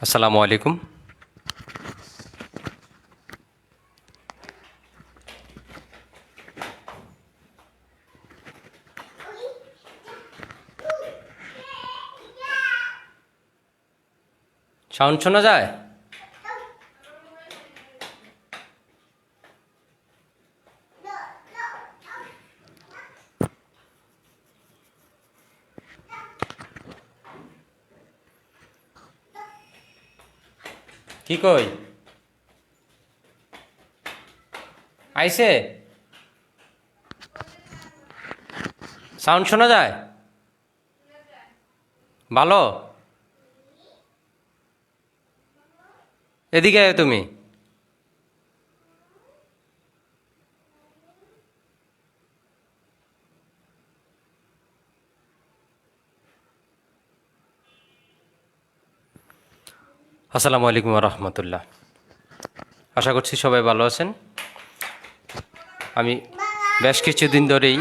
আসসালামু আলাইকুম। সাউন্ড শোনা যায়? কি কই আইছে? সাউন্ড শোনা যায়? ভালো। এদিকে আয় তুমি। আসসালামু আলাইকুম রহমতুল্লাহ। আশা করছি সবাই ভালো আছেন। আমি বেশ কিছুদিন ধরেই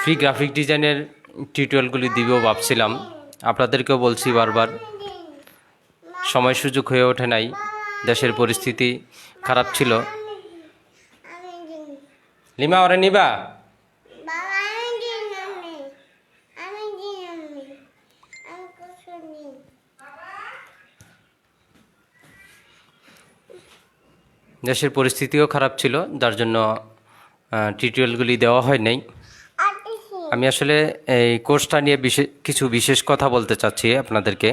ফ্রি গ্রাফিক ডিজাইনের টিউটোরিয়ালগুলি দিব ভাবছিলাম, আপনাদেরকেও বলছি বারবার, সময় সুযোগ হয়ে ওঠে নাই, দেশের পরিস্থিতি খারাপ ছিল। লিমা ওরে নিবা? দেশের পরিস্থিতিও খারাপ ছিল, যার জন্য টিউটোরিয়ালগুলি দেওয়া হয় নাই। আমি আসলে এই কোর্সটা নিয়ে কিছু বিশেষ কথা বলতে চাচ্ছি আপনাদেরকে।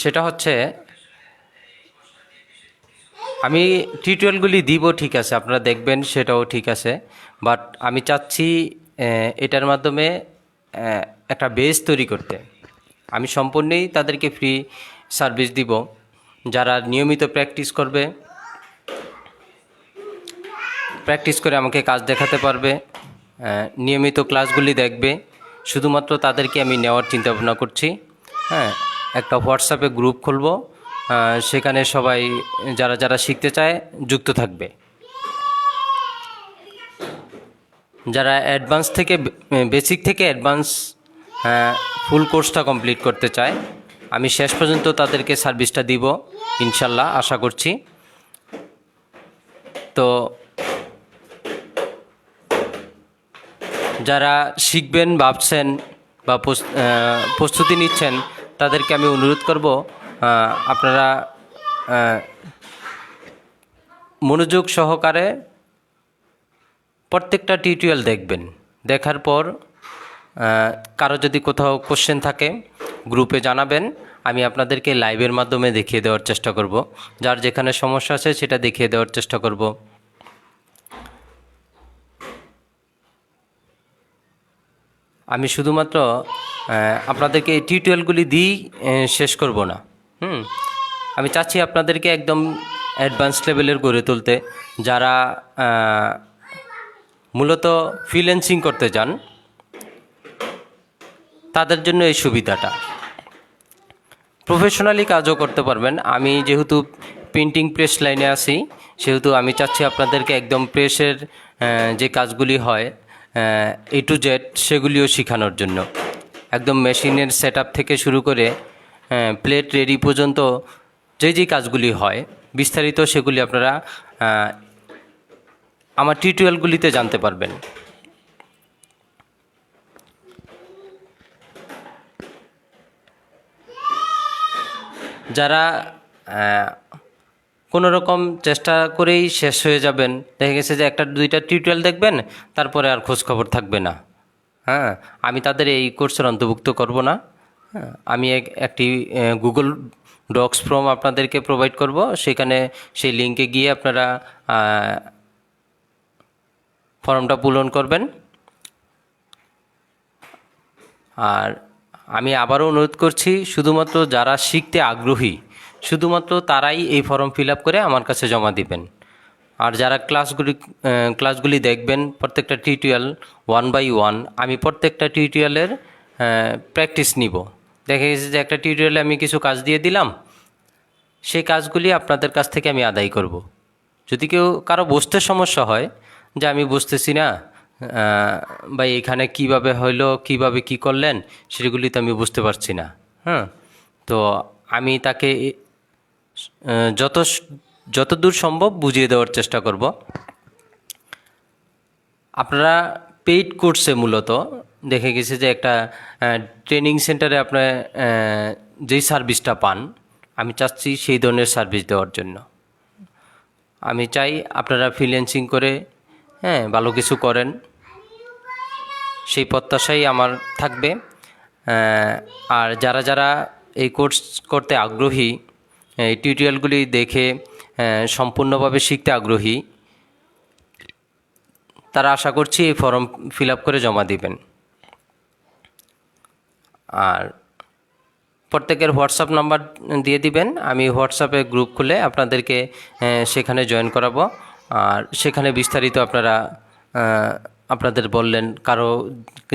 সেটা হচ্ছে, আমি টিউটোরিয়ালগুলি দিব ঠিক আছে, আপনারা দেখবেন, সেটাও ঠিক আছে, বাট আমি চাচ্ছি এটার মাধ্যমে একটা বেস তৈরি করতে। আমি সম্পূর্ণই তাদেরকে ফ্রি সার্ভিস দিব। যারা নিয়মিত প্র্যাকটিস করবে, প্র্যাকটিস করে আমাকে কাজ দেখাতে পারবে, নিয়মিত ক্লাসগুলি দেখবে, শুধুমাত্র তাদেরকে আমি নেওয়ার চিন্তা ভাবনা করছি। হ্যাঁ, একটা হোয়াটসঅ্যাপে গ্রুপ খুলব, সেখানে সবাই যারা যারা শিখতে চায় যুক্ত থাকবে। যারা অ্যাডভান্স থেকে বেসিক থেকে অ্যাডভান্স ফুল কোর্সটা কমপ্লিট করতে চায়, আমি শেষ পর্যন্ত তাদেরকে সার্ভিসটা দিব ইনশাল্লাহ, আশা করছি। তো যারা শিখবেন ভাবছেন বা প্রস্তুতি নিচ্ছেন, তাদেরকে আমি অনুরোধ করব, আপনারা মনোযোগ সহকারে প্রত্যেকটা টিউটোরিয়াল দেখবেন। দেখার পর কারো যদি কোথাও কোশ্চেন থাকে গ্রুপে জানাবেন, আমি আপনাদেরকে লাইভের মাধ্যমে দেখিয়ে দেওয়ার চেষ্টা করব। যার যেখানে সমস্যা আছে সেটা দেখিয়ে দেওয়ার চেষ্টা করব। আমি শুধুমাত্র আপনাদেরকে এই টিউটোরিয়ালগুলি দিয়েই শেষ করব না। আমি চাচ্ছি আপনাদেরকে একদম অ্যাডভান্স লেভেলের গড়ে তুলতে। যারা মূলত ফ্রিল্যান্সিং করতে চান, তাদের জন্য এই সুবিধাটা। প্রফেশনালি কাজও করতে পারবেন। আমি যেহেতু প্রিন্টিং প্রেস লাইনে আছি, সেহেতু আমি চাচ্ছি আপনাদেরকে একদম প্রেসের যে কাজগুলি হয় A to Z, সেগুলিও শেখানোর জন্য। একদম মেশিনের সেটআপ থেকে শুরু করে প্লেট রেডি পর্যন্ত যে কাজগুলি হয় বিস্তারিত, সেগুলি আপনারা আমার টিউটোরিয়ালগুলিতে জানতে পারবেন। যারা কোনো রকম চেষ্টা করেই শেষ হয়ে যাবেন, দেখা গেছে যে একটা দুইটা টিউটোরিয়াল দেখবেন, তারপরে আর খোঁজ খবর থাকবে না, আমি তাদের এই কোর্সের অন্তর্ভুক্ত করব না। আমি একটি গুগল ডক্স ফর্ম আপনাদেরকে প্রোভাইড করব, সেখানে সেই লিঙ্কে গিয়ে আপনারা ফর্মটা পূরণ করবেন। আর আমি আবারও অনুরোধ করছি, শুধুমাত্র যারা শিখতে আগ্রহী, শুধুমাত্র তারাই এই ফর্ম ফিল আপ করে আমার কাছে জমা দিবেন। আর যারা ক্লাসগুলি দেখবেন, প্রত্যেকটা টিউটোরিয়াল 1 by 1, আমি প্রত্যেকটা টিউটোরিয়ালের প্র্যাকটিস নিব। দেখা গেছে যে একটা টিউটোরিয়ালে আমি কিছু কাজ দিয়ে দিলাম, সেই কাজগুলি আপনাদের কাছ থেকে আমি আদায় করব। যদি কারো বুঝতে সমস্যা হয়, যে আমি বুঝতেছি না, ভাই এখানে কিভাবে হইলো, কিভাবে কি করলেন, সেগুলি তো আমি বুঝতে পারছি না। হ্যাঁ, তো আমি তাকে যত যতদূর সম্ভব বুঝিয়ে দেওয়ার চেষ্টা করব। আপনারা পেইড কোর্সে মূলত দেখে গেছে যে একটা ট্রেনিং সেন্টারে আপনার যেই সার্ভিসটা পান, আমি চাচ্ছি সেই ধরনের সার্ভিস দেওয়ার জন্য। আমি চাই আপনারা ফ্রিল্যান্সিং করে হ্যাঁ ভালো কিছু করেন, সেই প্রত্যাশাই আমার থাকবে। আর যারা যারা এই কোর্স করতে আগ্রহী, এই টিউটোরিয়ালগুলি দেখে সম্পূর্ণভাবে শিখতে আগ্রহী, তারা আশা করছি এই ফর্ম ফিল আপ করে জমা দিবেন। আর প্রত্যেকের হোয়াটসঅ্যাপ নাম্বার দিয়ে দিবেন, আমি হোয়াটসঅ্যাপে গ্রুপ খুলে আপনাদেরকে সেখানে জয়েন করাবো। আর সেখানে বিস্তারিত আপনারা আপনাদের বললেন, কারো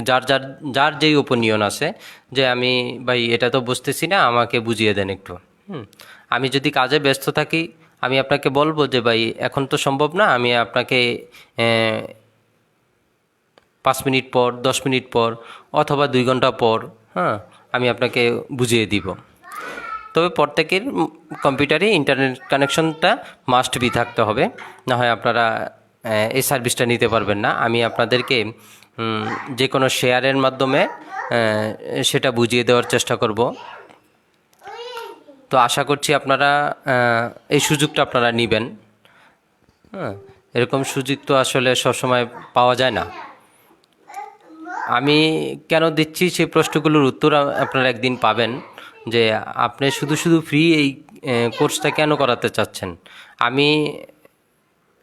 যার যার যার যেই ওপিনিয়ন আছে যে আমি ভাই এটা তো বুঝতেছি না, আমাকে বুঝিয়ে দেন একটু। আমি যদি কাজে ব্যস্ত থাকি, আমি আপনাকে বলবো যে ভাই এখন তো সম্ভব না, আমি আপনাকে 5 মিনিট পর, 10 মিনিট পর অথবা 2 ঘন্টা পর হ্যাঁ আমি আপনাকে বুঝিয়ে দিব। তবে প্রত্যেকের কম্পিউটারে ইন্টারনেট কানেকশনটা মাস্ট বি থাকতে হবে, না হয় আপনারা এই সার্ভিসটা নিতে পারবেন না। আমি আপনাদেরকে যে কোনো শেয়ারের মাধ্যমে সেটা বুঝিয়ে দেওয়ার চেষ্টা করব। তো আশা করছি আপনারা এই সুযোগটা আপনারা নেবেন। হ্যাঁ, এরকম সুযোগ তো আসলে সবসময় পাওয়া যায় না। আমি কেন দিচ্ছি সেই প্রশ্নগুলোর উত্তর আপনারা একদিন পাবেন, যে আপনি শুধু শুধু ফ্রি এই কোর্সটা কেন করাতে চাচ্ছেন। আমি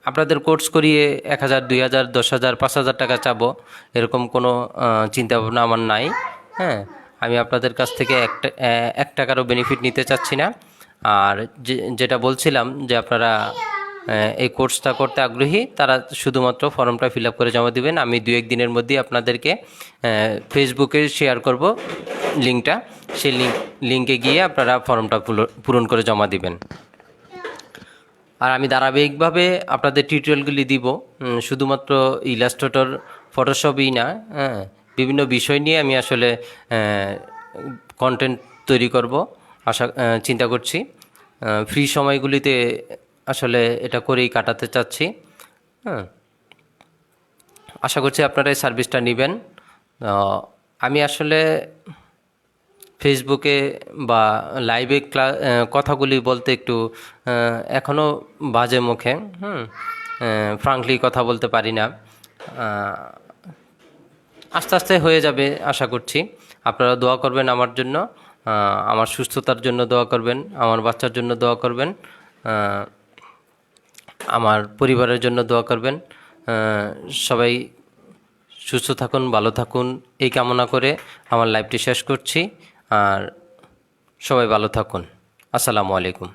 আপনাদের কোর্স করিয়ে 1,000, 2,000, 10,000, 5,000 টাকা চাবো, এরকম কোনো চিন্তাভাবনা আমার নাই। হ্যাঁ, আমি আপনাদের কাছ থেকে এক টাকারও বেনিফিট নিতে চাচ্ছি না। আর যেটা বলছিলাম যে আপনারা এই কোর্সটা করতে আগ্রহী, তারা শুধুমাত্র ফর্মটা ফিল আপ করে জমা দিবেন। আমি 2-1 দিনের মধ্যেই আপনাদেরকে ফেসবুকে শেয়ার করব লিঙ্কটা, সেই লিঙ্কে গিয়ে আপনারা ফর্মটা পূরণ করে জমা দিবেন। আর আমি ধারাবাহিকভাবে আপনাদের টিউটোরিয়ালগুলি দিব, শুধুমাত্র ইলাস্ট্রেটর, ফটোশপই না, হ্যাঁ বিভিন্ন বিষয় নিয়ে আমি আসলে কন্টেন্ট তৈরি করব চিন্তা করছি। ফ্রি সময়গুলিতে আসলে এটা করেই কাটাতে চাচ্ছি। হ্যাঁ, আশা করছি আপনারা এই সার্ভিসটা নেবেন। আমি আসলে ফেসবুকে বা লাইভে কথাগুলি বলতে একটু এখনও বাজে মুখে, ফ্রাঙ্কলি কথা বলতে পারি না। আস্তে আস্তে হয়ে যাবে আশা করছি। আপনারা দোয়া করবেন আমার জন্য, আমার সুস্থতার জন্য দোয়া করবেন, আমার বাচ্চার জন্য দোয়া করবেন, আমার পরিবারের জন্য দোয়া করবেন। সবাই সুস্থ থাকুন, ভালো থাকুন, এই কামনা করে আমার লাইভটি শেষ করছি। আর সবাই ভালো থাকুন। আসসালামু আলাইকুম।